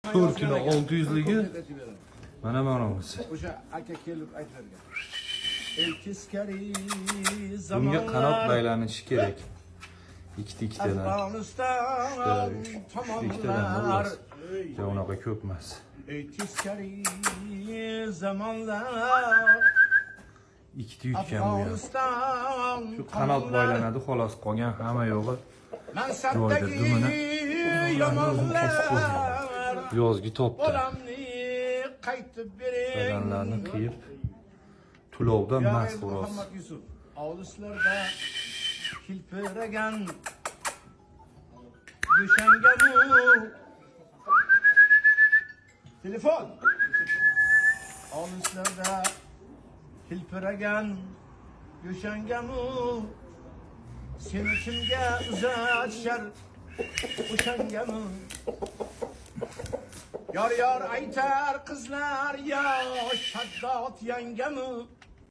Turkini 600ligi mana bunisi. O'sha aka kelib aytlarga. Elkiskari Bunga zamonlar. qanot baylanishi kerak. Ikkitadan. Afg'oniston Ikkitadan ja unaqa ko'p emas. Elkiskari zamonlar. Ikkita yutgan bu ham. Afg'oniston Shu qanot baylanadi xolos, qolgan hamma yo'g'i mansabdagi yomonlar. Yozgi topdi. Bolamni qaytib bering. Badanlarni qiyib tulovda mast xolos. Muhammad Yusuf olislarda hilpiragan Go'shangamu telefon olislarda hilpiragan Go'shangamu seni kimga uzatishar o'shangamu yor aytar qizlar yo shaddod yangamu